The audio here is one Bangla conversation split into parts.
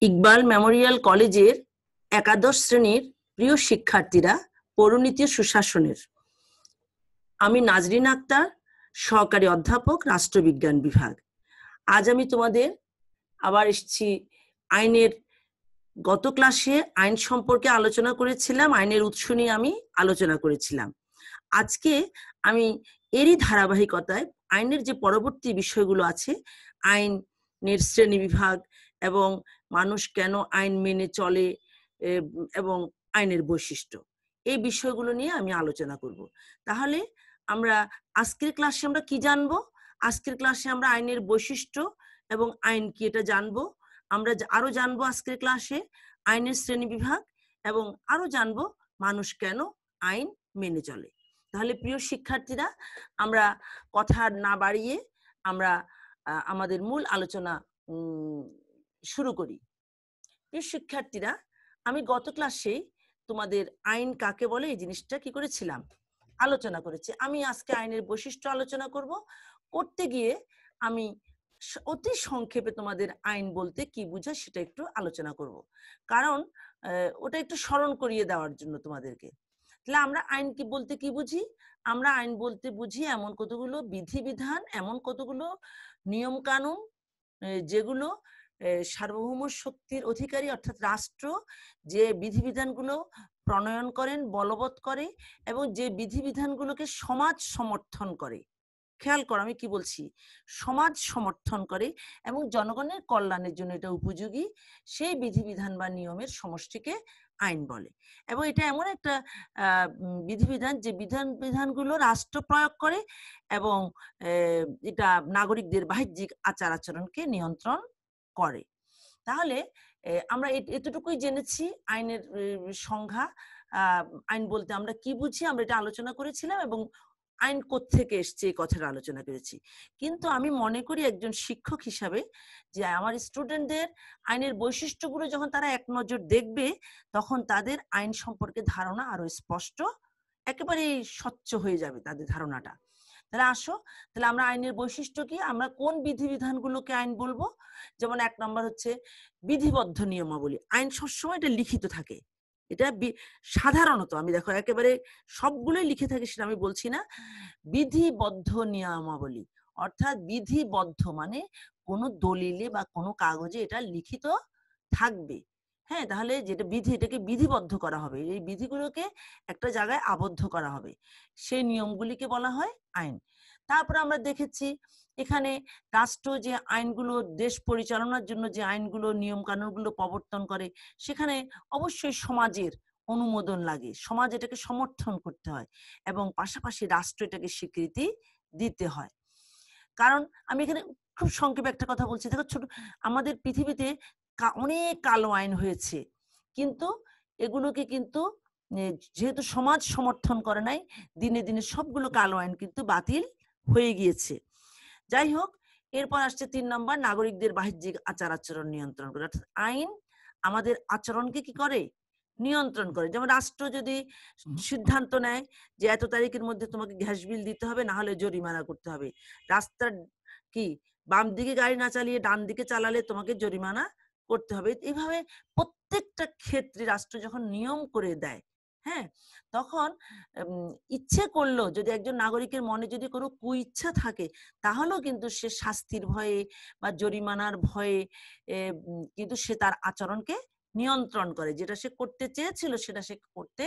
ইকবাল মেমোরিয়াল কলেজের একাদশ শ্রেণীর প্রিয় শিক্ষার্থীরা, পৌরনীতি ও সুশাসনের, আমি নাজরিন আক্তার, সহকারী অধ্যাপক, রাষ্ট্রবিজ্ঞান বিভাগ। আজ আমি তোমাদের আবার এসেছি আইনের। গত ক্লাসে আইন সম্পর্কে আলোচনা করেছিলাম, আইনের উৎস নিয়ে আমি আলোচনা করেছিলাম। আজকে আমি এরই ধারাবাহিকতায় আইনের যে পরবর্তী বিষয়গুলো আছে, আইনের শ্রেণী বিভাগ এবং মানুষ কেন আইন মেনে চলে এবং আইনের বৈশিষ্ট্য, এই বিষয়গুলো নিয়ে আমি আলোচনা করব। তাহলে আমরা আজকের ক্লাসে আমরা কি জানবো? আজকের ক্লাসে আমরা আইনের বৈশিষ্ট্য এবং আইন কি এটা জানবো। আমরা আরো জানবো আজকের ক্লাসে আইনের শ্রেণী বিভাগ এবং আরো জানবো মানুষ কেন আইন মেনে চলে। তাহলে প্রিয় শিক্ষার্থীরা, আমরা কথা না বাড়িয়ে আমরা আমাদের মূল আলোচনা শুরু করি। প্রিয় শিক্ষার্থীরা, আমি গত ক্লাসে তোমাদের আইন কাকে বলে এই জিনিসটা কি করেছিলাম, আলোচনা করেছি। আমি আজকে আইনের বৈশিষ্ট্য আলোচনা করতে গিয়ে আমি অতি সংক্ষেপে তোমাদের আইন বলতে কি বোঝায় সেটা একটু আলোচনা করব, কারণ ওটা একটু স্মরণ করিয়ে দেওয়ার জন্য তোমাদেরকে। তাহলে আমরা আইন কি বলতে কি বুঝি? আমরা আইন বলতে বুঝি এমন কতগুলো বিধিবিধান, এমন কতগুলো নিয়ম কানুন যেগুলো সার্বভৌম শক্তির অধিকারী অর্থাৎ রাষ্ট্র যে বিধিবিধানগুলো প্রণয়ন করেন, বলবৎ করে এবং যে বিধিবিধানগুলোকে সমাজ সমর্থন করে। খেয়াল করো আমি কি বলছি, সমাজ সমর্থন করে এবং জনগণের কল্যাণের জন্য এটা উপযোগী, সেই বিধিবিধান বা নিয়মের সমষ্টিকে আইন বলে। এবং এটা এমন একটা বিধিবিধান যে বিধানগুলো রাষ্ট্র প্রয়োগ করে এবং এটা নাগরিকদের বাহ্যিক আচার আচরণকে নিয়ন্ত্রণ করে। তাহলে আমরা এতটুকুই জেনেছি আইনের সংজ্ঞা। আইন বলতে আমরা কি বুঝি আমরা এটা আলোচনা করেছিলাম এবং আইন কোত্থেকে এসছে এই কথাটা আলোচনা করেছি। কিন্তু আমি মনে করি একজন শিক্ষক হিসাবে যে আমার স্টুডেন্টদের আইনের বৈশিষ্ট্যগুলো যখন তারা এক নজর দেখবে, তখন তাদের আইন সম্পর্কে ধারণা আরো স্পষ্ট, একেবারে স্বচ্ছ হয়ে যাবে তাদের ধারণাটা। তাহলে আসো, তাহলে আমরা আইনের বৈশিষ্ট্য কি, আমরা কোন বিধিবিধানগুলোকে আইন বলবো। যেমন 1 নম্বর হচ্ছে বিধিবদ্ধ নিয়মাবলী। আইন সবসময় এটা লিখিত থাকে, এটা সাধারণত আমি দেখো একেবারে সবগুলোই লিখে থাকে সেটা আমি বলছি না। বিধিবদ্ধ নিয়মাবলী অর্থাৎ বিধিবদ্ধ মানে কোনো দলিলে বা কোনো কাগজে এটা লিখিত থাকবে। হ্যাঁ, তাহলে যেটা বিধি, এটাকে বিধিবদ্ধ করা হবে, এই বিধিগুলোকে একটা জায়গায় আবদ্ধ করা হবে, সেই নিয়মগুলিকে বলা হয় আইন। তারপর আমরা দেখেছি এখানে রাষ্ট্র যে আইনগুলো, দেশ পরিচালনার জন্য যে আইনগুলো নিয়ম কানুনগুলো প্রবর্তন করে, সেখানে অবশ্যই সমাজের অনুমোদন লাগে, সমাজ এটাকে সমর্থন করতে হয় এবং পাশাপাশি রাষ্ট্র এটাকে স্বীকৃতি দিতে হয়। কারণ আমি এখানে খুব সংক্ষেপে একটা কথা বলছি, দেখো ছোট আমাদের পৃথিবীতে অনেক কালো আইন হয়েছে, কিন্তু এগুলোকে কিন্তু যেহেতু সমাজ সমর্থন করে নাই, দিনে দিনে সবগুলো কালো আইন কিন্তু বাতিল হয়ে গিয়েছে। যাই হোক, এরপর আসছে 3 নম্বর নাগরিকদের বাহ্যিক আচার আচরণ নিয়ন্ত্রণ করে। অর্থাৎ আইন আমাদের আচরণকে কি করে, নিয়ন্ত্রণ করে। যেমন রাষ্ট্র যদি সিদ্ধান্ত নেয় যে এত তারিখের মধ্যে তোমাকে গ্যাস বিল দিতে হবে, না হলে জরিমানা করতে হবে, রাস্তার কি বাম দিকে গাড়ি না চালিয়ে ডান দিকে চালালে তোমাকে জরিমানা করতে হবে, এইভাবে প্রত্যেকটা ক্ষেত্রে রাষ্ট্র যখন নিয়ম করে দেয়, হ্যাঁ, তখন ইচ্ছে করলো যদি একজন নাগরিকের মনে যদি কোনো কুইচ্ছা থাকে, তাহলেও কিন্তু সে শাস্তির ভয়ে বা জরিমানার ভয়ে কিন্তু সে তার আচরণকে নিয়ন্ত্রণ করে, যেটা সে করতে চেয়েছিল সেটা সে করতে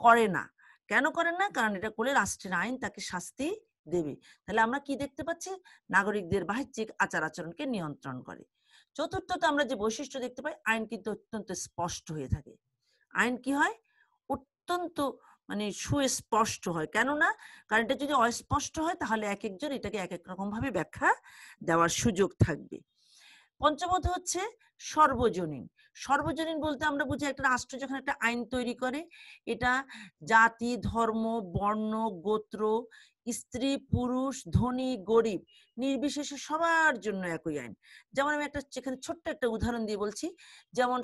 করে না। কেন করে না? কারণ এটা করলে রাষ্ট্রের আইন তাকে শাস্তি দেবে। তাহলে আমরা কি দেখতে পাচ্ছি, নাগরিকদের বাহ্যিক আচার আচরণকে নিয়ন্ত্রণ করে। চতুর্থত আমরা যে বৈশিষ্ট্য দেখতে পাই, আইন কিন্তু অত্যন্ত স্পষ্ট হয়ে থাকে। আইন কি হয়, অত্যন্ত মানে সুস্পষ্ট হয়। কেননা কারণ এটা যদি অস্পষ্ট হয় তাহলে এক একজন এটাকে এক এক রকম ভাবে ব্যাখ্যা দেওয়ার সুযোগ থাকবে। পঞ্চমত হচ্ছে সর্বজনীন। সর্বজনীন বলতে আমরা বুঝি একটা রাষ্ট্র যখন একটা আইন তৈরি করে, এটা জাতি, ধর্ম, বর্ণ, গোত্র, স্ত্রী, পুরুষ, ধনী, গরিব নির্বিশেষে সবার জন্য একই আইন। যেমন আমি একটা এখানে ছোট্ট একটা উদাহরণ দিয়ে বলছি, যেমন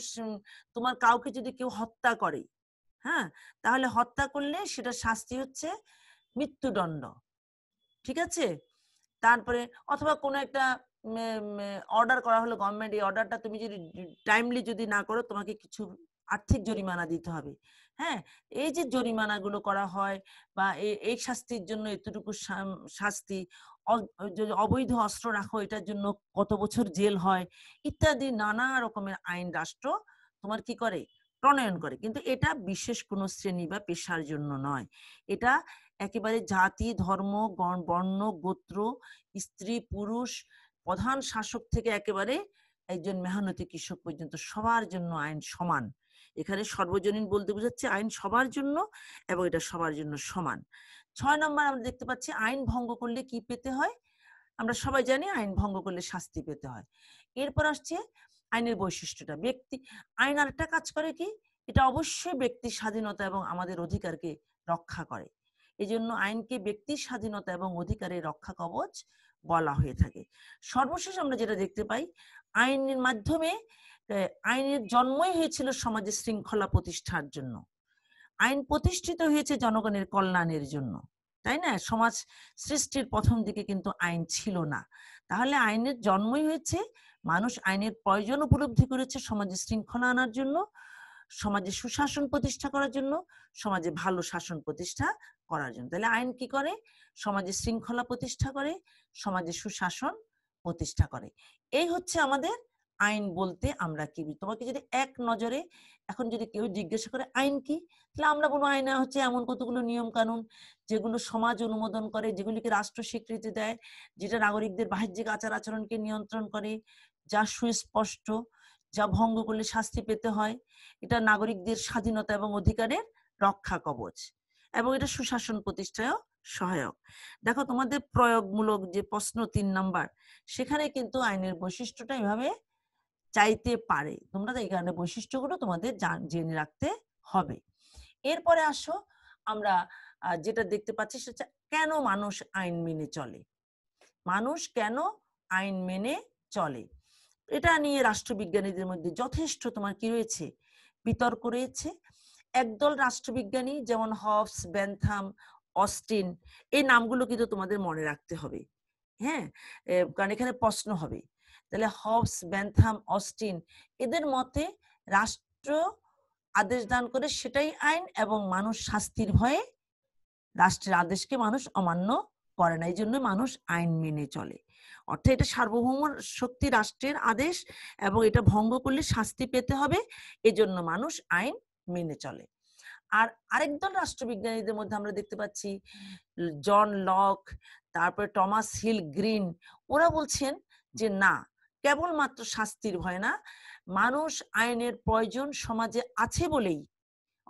তোমার কাউকে যদি কেউ হত্যা করে, হ্যাঁ, তাহলে হত্যা করলে সেটা শাস্তি হচ্ছে মৃত্যুদণ্ড, ঠিক আছে। তারপরে অথবা কোনো একটা অর্ডার করা হলো গভর্নমেন্ট, এই অর্ডারটা তুমি যদি টাইমলি যদি না করো তোমাকে কিছু আর্থিক জরিমানা দিতে হবে। হ্যাঁ, এই যে জরিমানাগুলো করা হয় বা এই শাস্তির জন্য এতটুকু শাস্তি, যদি অবৈধ অস্ত্র রাখো এটার জন্য কত বছর জেল হয়, ইত্যাদি নানা রকমের আইন রাষ্ট্র তোমার কি করে, প্রণয়ন করে। কিন্তু এটা বিশেষ কোনো শ্রেণী বা পেশার জন্য নয়, এটা একেবারে জাতি, ধর্ম, বর্ণ, গোত্র, স্ত্রী, পুরুষ, প্রধান শাসক থেকে একেবারে একজন মেহনতি কৃষক পর্যন্ত সবার জন্য আইন সমান। এখানে সর্বজনীন বলতে বোঝাচ্ছে আইন সবার জন্য এবং এটা সবার জন্য সমান। 6 নম্বর আমরা দেখতে পাচ্ছি আইন ভঙ্গ করলে কি পেতে হয়। আমরা সবাই জানি আইন ভঙ্গ করলে শাস্তি পেতে হয়। এরপর আসছে আইনের বৈশিষ্ট্যটা। আইন আরেকটা কাজ করে কি, এটা অবশ্যই ব্যক্তির স্বাধীনতা এবং আমাদের অধিকারকে রক্ষা করে। এই জন্য আইনকে ব্যক্তির স্বাধীনতা এবং অধিকারের রক্ষা কবচ বলা হয়ে থাকে। সর্বশেষ আমরা যেটা দেখতে পাই, আইনের মাধ্যমে আইনের জন্মই হয়েছিল সমাজে শৃঙ্খলা প্রতিষ্ঠার জন্য। আইন প্রতিষ্ঠিত হয়েছে জনগণের কল্যাণের জন্য, তাই না? সমাজ সৃষ্টির প্রথম দিকে কিন্তু আইন ছিল না। তাহলে আইনের জন্মই হয়েছে, মানুষ আইনের প্রয়োজন উপলব্ধি করেছে সমাজে শৃঙ্খলা আনার জন্য, সমাজে সুশাসন প্রতিষ্ঠা করার জন্য, সমাজে ভালো শাসন প্রতিষ্ঠা করার জন্য। তাহলে আইন কি করে? সমাজে শৃঙ্খলা প্রতিষ্ঠা করে, সমাজে সুশাসন প্রতিষ্ঠা করে। এই হচ্ছে আমাদের আইন বলতে আমরা কি। তোমাকে যদি এক নজরে এখন যদি কেউ জিজ্ঞাসা করে আইন কি, তাহলে আমরা বলবো আইন হচ্ছে এমন কতগুলো নিয়ম কানুন যেগুলো সমাজ অনুমোদন করে, যেগুলিকে রাষ্ট্র স্বীকৃতি দেয়, যেটা নাগরিকদের বাহ্যিক আচার আচরণকে নিয়ন্ত্রণ করে, যা সুস্পষ্ট, যা ভঙ্গ করলে শাস্তি পেতে হয়, এটা নাগরিকদের স্বাধীনতা এবং অধিকারের রক্ষা কবচ, এবং এটা সুশাসন প্রতিষ্ঠায়ও সহায়ক। দেখো তোমাদের প্রয়োগমূলক যে প্রশ্ন 3 নাম্বার, সেখানে কিন্তু আইনের বৈশিষ্ট্যটা এভাবে চাইতে পারে। তোমরা এই কারণে বৈশিষ্ট্যগুলো তোমাদের জেনে রাখতে হবে। এরপরে আসো আমরা যেটা দেখতে পাচ্ছি সেটা কেন মানুষ আইন মেনে চলে। মানুষ কেন আইন মেনে চলে, এটা নিয়ে রাষ্ট্রবিজ্ঞানীদের মধ্যে যথেষ্ট তোমার কি রয়েছে, বিতর্ক রয়েছে। একদল রাষ্ট্রবিজ্ঞানী যেমন হবস, বেন্থাম, অস্টিন, এই নামগুলো কিন্তু তোমাদের মনে রাখতে হবে। হ্যাঁ, কারণ এখানে প্রশ্ন হবে। তাহলে হবস, বেন্থাম, অস্টিন, এদের মতে রাষ্ট্র আদেশ দান করে সেটাই আইন, এবং মানুষ শাস্তির ভয়ে রাষ্ট্রের আদেশকে মানুষ অমান্য করে না, এই জন্য মানুষ আইন মেনে চলে। অর্থাৎ এটা সার্বভৌম শক্তি রাষ্ট্রের আদেশ এবং এটা ভঙ্গ করলে শাস্তি পেতে হবে, এজন্য মানুষ আইন মেনে চলে। আর আরেকদল রাষ্ট্রবিজ্ঞানীদের মধ্যে আমরা দেখতে পাচ্ছি জন লক, তারপরে টমাস হিল গ্রিন, ওরা বলছেন যে না, কেবলমাত্র শাস্তির ভয় না, মানুষ আইনের প্রয়োজন সমাজে আছে বলেই,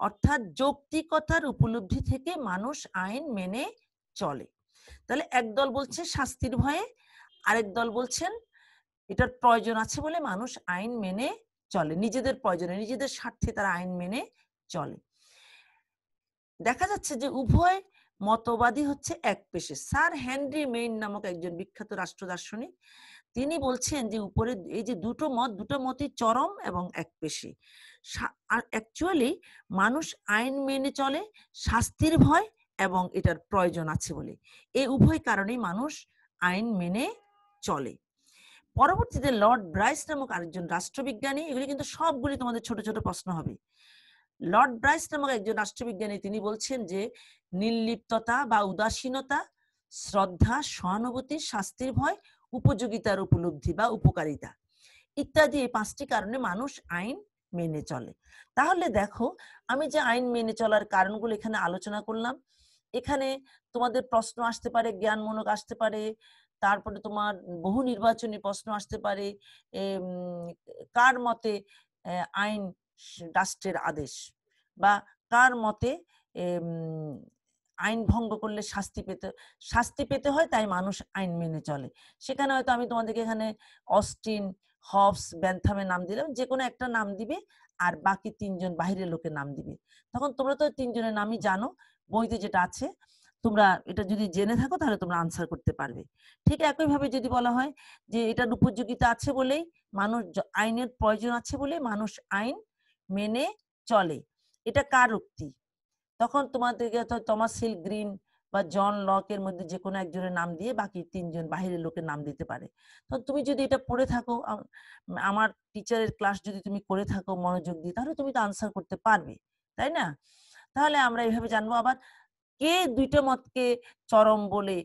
অর্থাৎ যৌক্তিকতার উপলব্ধি থেকে মানুষ আইন মেনে চলে। তাহলে একদল বলছে শাস্তির ভয়ে, আরেক দল বলছেন এটার প্রয়োজন আছে বলে মানুষ আইন মেনে চলে, নিজেদের প্রয়োজনে, নিজেদের স্বার্থে তারা আইন মেনে চলে। দেখা যাচ্ছে যে উভয় মতবাদী হচ্ছে এক পেশে। স্যার হেনরি মেইন নামক একজন বিখ্যাত রাষ্ট্র দার্শনিক, তিনি বলছেন যে উপরে এই যে দুটো মতই চরম এবং এক পেশে। আর অ্যাকচুয়ালি মানুষ আইন মেনে চলে শাস্তির ভয় এবং এটার প্রয়োজন আছে বলে, এই উভয় কারণেই মানুষ আইন মেনে চলে। পরবর্তীতে লর্ড ব্রাইস নামক আরেকজন রাষ্ট্রবিজ্ঞানী, এগুলি কিন্তু সবগুলি তোমাদের ছোট ছোট প্রশ্ন হবে। লর্ড ব্রাইস নামক একজন রাষ্ট্রবিজ্ঞানী, তিনি বলছেন যে নির্লিপ্ততা বা উদাসীনতা, শ্রদ্ধা, সহানুভূতি, শাস্তির ভয়, উপযোগিতার উপলব্ধি বা উপকারিতা ইত্যাদি, এই 5টি কারণে মানুষ আইন মেনে চলে। তাহলে দেখো, আমি যে আইন মেনে চলার কারণগুলো এখানে আলোচনা করলাম, এখানে তোমাদের প্রশ্ন আসতে পারে, জ্ঞানমূলক আসতে পারে, তারপরে তোমার বহু নির্বাচনী প্রশ্ন আসতে পারে, কার মতে আইন রাষ্ট্রের আদেশ, বা কার মতে আইন ভঙ্গ করলে শাস্তি পেতে হয়, তাই মানুষ আইন মেনে চলে। সেখানে হয়তো আমি তোমাদেরকে এখানে অস্টিন, হবস, বেন্থামের নাম দিলাম, যে কোনো একটা নাম দিবে, আর বাকি 3 জন বাহিরের লোকের নাম দিবে। তখন তোমরা তো 3 জনের নামই জানো, বইতে যেটা আছে, তোমরা এটা যদি জেনে থাকো তাহলে তোমরা আনসার করতে পারবে। ঠিক একইভাবে যদি বলা হয় যে এটার উপযোগিতা আছে বলেই মানুষ, আইনের প্রয়োজন আছে বলে মানুষ আইন মেনে চলে, এটা কার উক্তি? তখন তোমাদেরকে টমাস হিল গ্রিন, বা জন লকের মধ্যে যে কোনো একজনের নাম দিয়ে বাকি 3 জন বাহিরের লোকের নাম দিতে পারে। তো তুমি যদি এটা পড়ে থাকো, আমার টিচারের ক্লাস যদি তুমি করে থাকো মনোযোগ দিয়ে, তাহলে তুমি তো আনসার করতে পারবে, তাই না? তাহলে আমরা এইভাবে জানবো। আবার কে দুইটা মতকে চরম বলে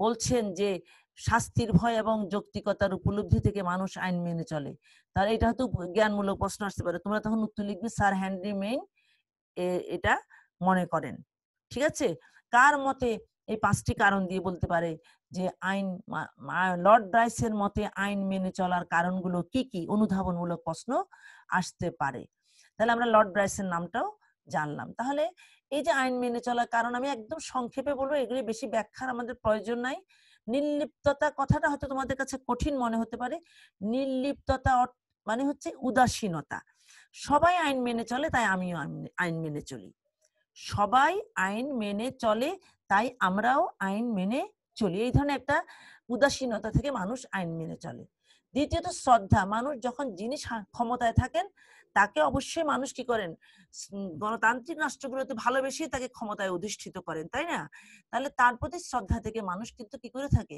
বলছেন যে শাস্তির ভয় এবং যৌক্তিকতার উপলব্ধি থেকে মানুষ আইন মেনে চলে? তাহলে এটা হয়তো জ্ঞানমূলক প্রশ্ন আসতে পারে। তোমরা তখন উত্তর লিখবে স্যার হেনরি মেইন এটা মনে করেন। ঠিক আছে? কার মতে এই 5টি কারণ দিয়ে বলতে পারে যে আইন লর্ড ব্রাইসের মতে আইন মেনে চলার কারণগুলো কি কি? অনুধাবনমূলক প্রশ্ন আসতে পারে। তাহলে আমরা লর্ড ব্রাইসের নামটাও জানলাম। তাহলে এই যে আইন মেনে চলার কারণ, আমি একদম সংক্ষেপে বলবো, এগুলি বেশি ব্যাখ্যার আমাদের প্রয়োজন নাই। নির্লিপ্ততা কথাটা হয়তো তোমাদের কাছে কঠিন মনে হতে পারে। নির্লিপ্ততা মানে হচ্ছে উদাসীনতা। সবাই আইন মেনে চলে তাই আমিও আইন মেনে চলি। সবাই আইন মেনে চলে তাই আমরাও আইন মেনে চলি, এই ধরনের একটা উদাসীনতা থেকে মানুষ আইন মেনে চলে। দ্বিতীয়ত শ্রদ্ধা। মানুষ যখন যিনি ক্ষমতায় থাকেন তাকে অবশ্যই মানুষ কি করেন? গণতান্ত্রিক রাষ্ট্রগুলোতে ভালোবেসে তাকে ক্ষমতায় অধিষ্ঠিত করেন, তাই না? তাহলে তার প্রতি শ্রদ্ধা থেকে মানুষ কিন্তু কি করে থাকে?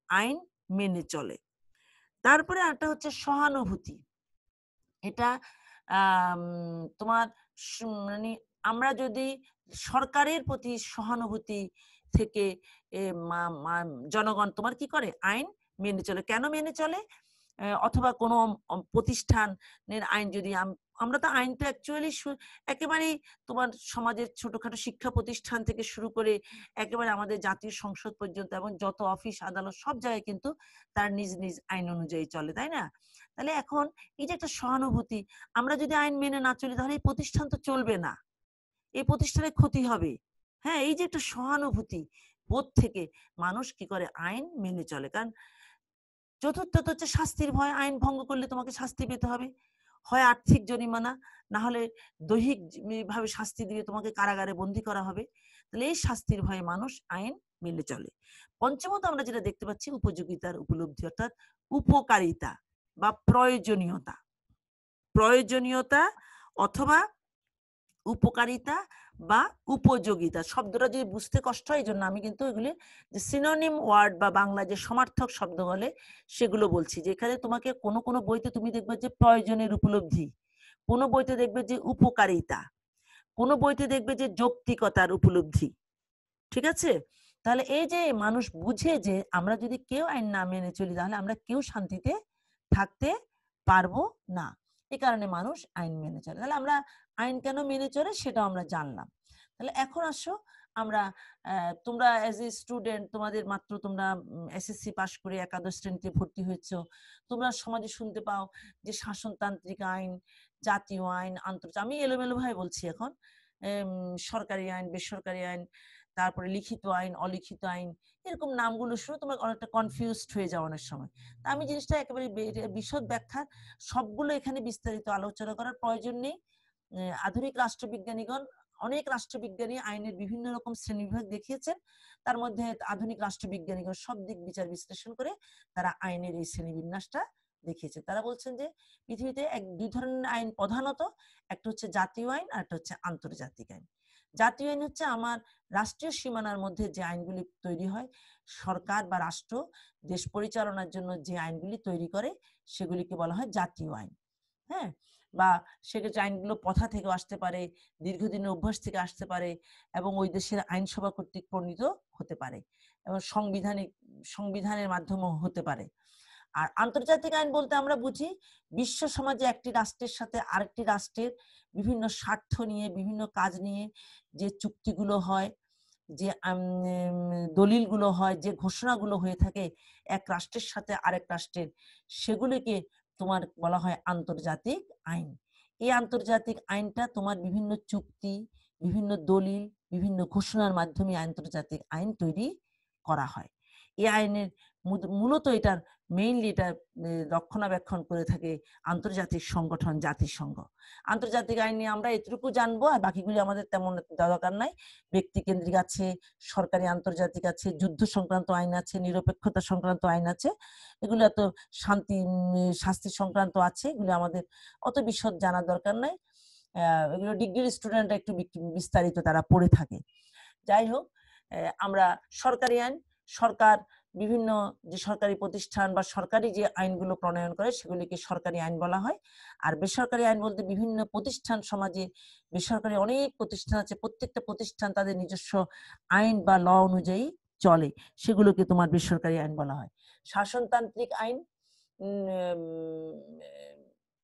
আইন মেনে চলে। তারপরে একটা হচ্ছে সহানুভূতি। এটা তোমার মানে আমরা যদি সরকারের প্রতি সহানুভূতি থেকে জনগণ তোমার কি করে? আইন মেনে চলে। কেন মেনে চলে? অথবা কোনো প্রতিষ্ঠানের আইন যদি আমরা তো আইনটা অ্যাকচুয়ালি একেবারেই তোমার সমাজের ছোটখাটো শিক্ষা প্রতিষ্ঠান থেকে শুরু করে একেবারে আমাদের জাতীয় সংসদ পর্যন্ত এবং যত অফিস আদালত সব জায়গায় কিন্তু তার নিজ নিজ আইন অনুযায়ী চলে, তাই না? তাহলে এখন এই যে একটা সহানুভূতি, আমরা যদি আইন মেনে না চলি তাহলে এই প্রতিষ্ঠান তো চলবে না, এই প্রতিষ্ঠানের ক্ষতি হবে। হ্যাঁ, এই যে একটা সহানুভূতি বোধ থেকে মানুষ কি করে? আইন মেনে চলে। কারণ চতুর্থত হচ্ছে শাস্তির ভয়। আইন ভঙ্গ করলে তোমাকে শাস্তি পেতে হবে, হয় আর্থিক জরিমানা, না হলে দৈহিক ভাবে শাস্তি দিয়ে তোমাকে কারাগারে বন্দী করা হবে। তাহলে এই শাস্তির ভয়ে মানুষ আইন মেনে চলে। পঞ্চমত আমরা যেটা দেখতে পাচ্ছি উপযোগিতার উপলব্ধি, অর্থাৎ উপকারিতা বা প্রয়োজনীয়তা। প্রয়োজনীয়তা অথবা উপকারিতা বা উপযোগিতা শব্দটা যদি বুঝতে কষ্ট হয়, এই জন্য আমি কিন্তু এগুলি যে সিনোনিম ওয়ার্ড বা বাংলা যে সমার্থক শব্দ বলে সেগুলো বলছি। যে এখানে তোমাকে কোনো কোনো বইতে তুমি দেখবে যে প্রয়োজনের উপলব্ধি, কোনো বইতে দেখবে যে উপকারিতা, কোনো বইতে দেখবে যে যৌক্তিকতার উপলব্ধি। ঠিক আছে? তাহলে এই যে মানুষ বুঝে যে আমরা যদি কেউ আইন না মেনে চলি তাহলে আমরা কেউ শান্তিতে থাকতে পারবো না, এই কারণে মানুষ আইন মেনে চলে। তাহলে আমরা আইন কেন মেনে চলে সেটাও আমরা জানলাম। তাহলে এখন আসো আমরা তোমরা এজ এ স্টুডেন্ট, তোমাদের মাত্র তোমরা এসএসসি পাস করে একাদশ শ্রেণীতে ভর্তি হয়েছো, তোমরা সমাজে শুনতে পাও যে শাসনতান্ত্রিক আইন, জাতীয় আইন, আন্তর্জাতিক, আমি এলোমেলো ভাবে বলছি এখন, সরকারি আইন, বেসরকারি আইন, তারপরে লিখিত আইন, অলিখিত আইন, এরকম নামগুলো শুনে তোমরা অনেকটা কনফিউজড হয়ে যাও অনেক সময়। তা আমি জিনিসটা একেবারে বিশদ ব্যাখ্যা সবগুলো এখানে বিস্তারিত আলোচনা করার প্রয়োজন নেই। আধুনিক রাষ্ট্রবিজ্ঞানীগণ, অনেক রাষ্ট্রবিজ্ঞানী আইনের বিভিন্ন রকম শ্রেণীবিভাগ দেখিয়েছেন, তার মধ্যে আধুনিক রাষ্ট্রবিজ্ঞানীগণ সব দিক বিচার বিশ্লেষণ করে তারা আইনের এই শ্রেণীবিন্যাসটা দেখিয়েছে। তারা বলছেন যে পৃথিবীতে দুই ধরনের আইন প্রধানত, একটা হচ্ছে জাতীয় আইন আর একটা হচ্ছে আন্তর্জাতিক আইন। জাতীয় আইন হচ্ছে আমার রাষ্ট্রীয় সীমানার মধ্যে যে আইনগুলি তৈরি হয়, সরকার বা রাষ্ট্র দেশ পরিচালনার জন্য যে আইনগুলি তৈরি করে সেগুলিকে বলা হয় জাতীয় আইন। হ্যাঁ, বা সেক্ষেত্রে আইনগুলো প্রথা থেকে আসতে পারে, দীর্ঘদিনের অভ্যাস থেকে আসতে পারে, এবং ওই দেশের আইনসভা কর্তৃক প্রণীত হতে পারে, এবং সংবিধানের মাধ্যমেও হতে পারে। আর আন্তর্জাতিক আইন বলতে আমরা বুঝি বিশ্ব সমাজে একটি রাষ্ট্রের সাথে আরেকটি রাষ্ট্রের বিভিন্ন স্বার্থ নিয়ে, বিভিন্ন কাজ নিয়ে যে চুক্তিগুলো হয়, যে দলিলগুলো হয়, যে ঘোষণাগুলো হয়ে থাকে এক রাষ্ট্রের সাথে আরেক রাষ্ট্রের, সেগুলিকে তোমার বলা হয় আন্তর্জাতিক আইন। এই আন্তর্জাতিক আইনটা তোমার বিভিন্ন চুক্তি, বিভিন্ন দলিল, বিভিন্ন ঘোষণার মাধ্যমে আন্তর্জাতিক আইন তৈরি করা হয়। এই আইনের মূলত এটার মেইনলি এটা রক্ষণাবেক্ষণ করে থাকে আন্তর্জাতিক সংগঠন জাতিসংঘ। আন্তর্জাতিক আইন নিয়ে আমরা এতটুকু জানবো, আর বাকিগুলি আমাদের তেমন দরকার নাই। ব্যক্তি কেন্দ্রিক আছে, সরকারি আন্তর্জাতিক আছে, যুদ্ধ সংক্রান্ত আইন আছে, নিরপেক্ষতা সংক্রান্ত আইন আছে, এগুলো এত শাস্তি সংক্রান্ত আছে, এগুলো আমাদের অত বিশদ জানার দরকার নাই। এগুলো ডিগ্রির স্টুডেন্টরা একটু বিস্তারিত তারা পড়ে থাকে। যাই হোক, আমরা সরকারি আইন, সরকার বিভিন্ন যে সরকারি প্রতিষ্ঠান বা সরকারি যে আইনগুলো প্রণয়ন করে সেগুলিকে সরকারি আইন বলা হয়। আর বেসরকারি আইন বলতে বিভিন্ন প্রতিষ্ঠান, সমাজে বেসরকারি অনেক প্রতিষ্ঠান আছে, প্রত্যেকটা প্রতিষ্ঠান তাদের নিজস্ব আইন বা ল অনুযায়ী চলে, সেগুলোকে তোমার বেসরকারি আইন বলা হয়। শাসনতান্ত্রিক আইন,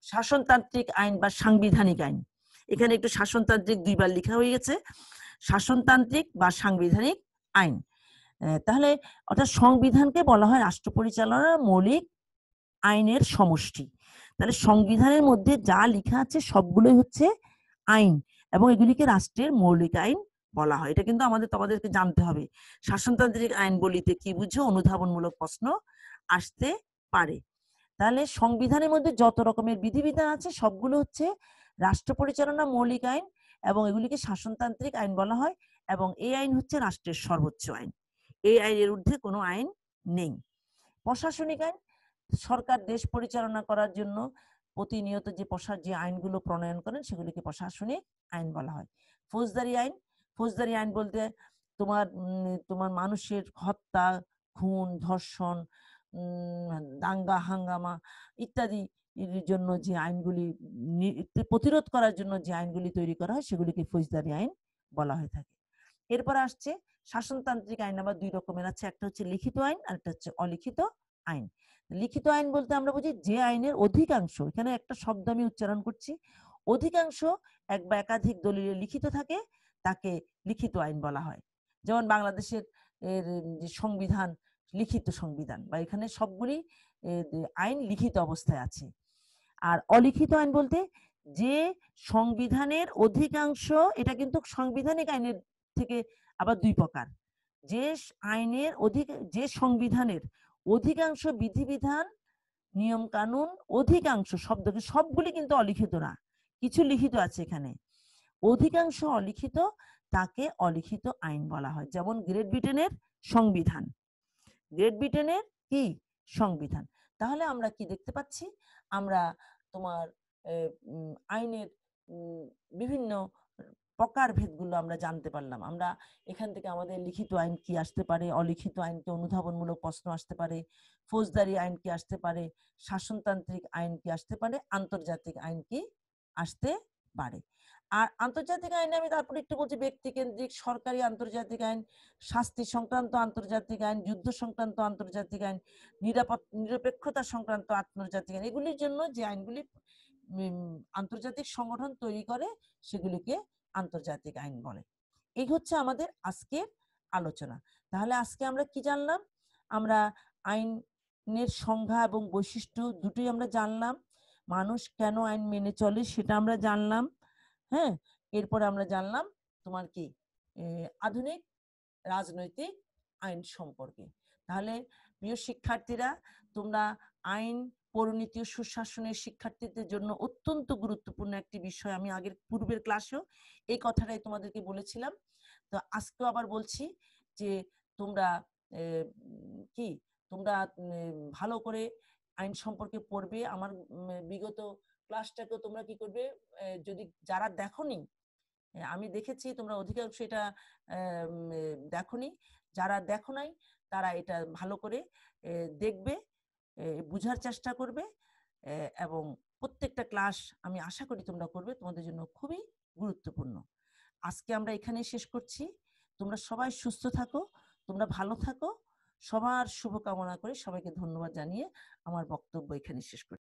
শাসনতান্ত্রিক আইন বা সাংবিধানিক আইন, এখানে একটু শাসনতান্ত্রিক দুইবার লেখা হয়ে গেছে, শাসনতান্ত্রিক বা সাংবিধানিক আইন। তাহলে অর্থাৎ সংবিধানকে বলা হয় রাষ্ট্র পরিচালনার মৌলিক আইনের সমষ্টি। তাহলে সংবিধানের মধ্যে যা লেখা আছে সবগুলোই হচ্ছে আইন, এবং এগুলিকে রাষ্ট্রের মৌলিক আইন বলা হয়। এটা কিন্তু তোমাদেরকে জানতে হবে। শাসনতান্ত্রিক আইন বলিতে কি বুঝো, অনুধাবনমূলক প্রশ্ন আসতে পারে। তাহলে সংবিধানের মধ্যে যত রকমের বিধিবিধান আছে সবগুলো হচ্ছে রাষ্ট্র পরিচালনা মৌলিক আইন, এবং এগুলিকে শাসনতান্ত্রিক আইন বলা হয়, এবং এই আইন হচ্ছে রাষ্ট্রের সর্বোচ্চ আইন। এই আইনের ঊর্ধ্বে কোনো আইন নেই। প্রশাসনিক আইন, সরকার দেশ পরিচালনা করার জন্য প্রতিনিয়ত যে আইনগুলো প্রণয়ন করেন সেগুলিকে প্রশাসনিক আইন বলা হয়। ফৌজদারি আইন, ফৌজদারি আইন বলতে তোমার মানুষের হত্যা, খুন, ধর্ষণ, দাঙ্গা হাঙ্গামা ইত্যাদি এর জন্য যে আইনগুলি প্রতিরোধ করার জন্য যে আইনগুলি তৈরি করা হয় সেগুলিকে ফৌজদারি আইন বলা হয়ে থাকে। এরপর আসছে শাসনতান্ত্রিক আইন। আবার দুই রকমের আছে, একটা হচ্ছে লিখিত আইন আর একটা হচ্ছে অলিখিত আইন। লিখিত আইন বলতে আমরা বুঝি যে আইনের অধিকাংশ, এখানে একটা শব্দ আমি উচ্চারণ করছি, অধিকাংশ এক বা একাধিক দলিলে লিখিত থাকে তাকে লিখিত আইন বলা হয়। যেমন বাংলাদেশের যে সংবিধান, লিখিত সংবিধান, বা এখানে সবগুলি আইন লিখিত অবস্থায় আছে। আর অলিখিত আইন বলতে যে সংবিধানের অধিকাংশ, এটা কিন্তু সাংবিধানিক আইনের থেকে আবার দুই প্রকার, যে সংবিধানের অধিকাংশ বিধিবিধান, নিয়ম কানুন, অধিকাংশ শব্দকে সবগুলি কিন্তু অলিখিত না, কিছু লিখিত আছে এখানে, অধিকাংশ অলিখিত, তাকে অলিখিত আইন বলা হয়। যেমন গ্রেট ব্রিটেনের সংবিধান, গ্রেট ব্রিটেনের কি সংবিধান। তাহলে আমরা কি দেখতে পাচ্ছি, আমরা তোমার আইনের বিভিন্ন প্রকারভেদগুলো আমরা জানতে পারলাম। আমরা এখান থেকে আমাদের লিখিত আইন কি আসতে পারে, অলিখিত আইনকে অনুধাবনমূলক প্রশ্ন আসতে পারে, ফৌজদারি আইন কি আসতে পারে, শাসনতান্ত্রিক আইন কি আসতে পারে, আন্তর্জাতিক আইন কি আসতে পারে। আর আন্তর্জাতিক আইনে আমি তারপরে একটু বলছি, ব্যক্তিকেন্দ্রিক সরকারি আন্তর্জাতিক আইন, শাস্তি সংক্রান্ত আন্তর্জাতিক আইন, যুদ্ধ সংক্রান্ত আন্তর্জাতিক আইন, নিরপেক্ষতা সংক্রান্ত আন্তর্জাতিক আইন, এগুলির জন্য যে আইনগুলি আন্তর্জাতিক সংগঠন তৈরি করে সেগুলিকে আন্তর্জাতিক আইন বলে। এই হচ্ছে আমাদের আজকের আলোচনা। তাহলে আজকে আমরা কি জানলাম? আমরা আইনের সংজ্ঞা এবং বৈশিষ্ট্য দুটোই আমরা জানলাম। মানুষ কেন আইন মেনে চলে সেটা আমরা জানলাম। হ্যাঁ, এরপরে আমরা জানলাম তোমার কি আধুনিক রাজনৈতিক আইন সম্পর্কে। তাহলে প্রিয় শিক্ষার্থীরা, তোমরা আইন, পরিনীতি ও সুশাসনের শিক্ষার্থীদের জন্য অত্যন্ত গুরুত্বপূর্ণ একটি বিষয়। আমি পূর্বের ক্লাসেও এই কথাটাই তোমাদেরকে বলেছিলাম, তো আজকেও আবার বলছি যে তোমরা তোমরা ভালো করে আইন সম্পর্কে পড়বে। আমার বিগত ক্লাসটাকে তোমরা কি করবে, যদি যারা দেখোনি, আমি দেখেছি তোমরা অধিকাংশ এটা দেখোনি, যারা দেখো নাই তারা এটা ভালো করে দেখবে, বুঝার চেষ্টা করবে, এবং প্রত্যেকটা ক্লাস আমি আশা করি তোমরা করবে, তোমাদের জন্য খুবই গুরুত্বপূর্ণ। আজকে আমরা এখানে শেষ করছি। তোমরা সবাই সুস্থ থাকো, তোমরা ভালো থাকো, সবার শুভকামনা করে সবাইকে ধন্যবাদ জানিয়ে আমার বক্তব্য এখানে শেষ করছি।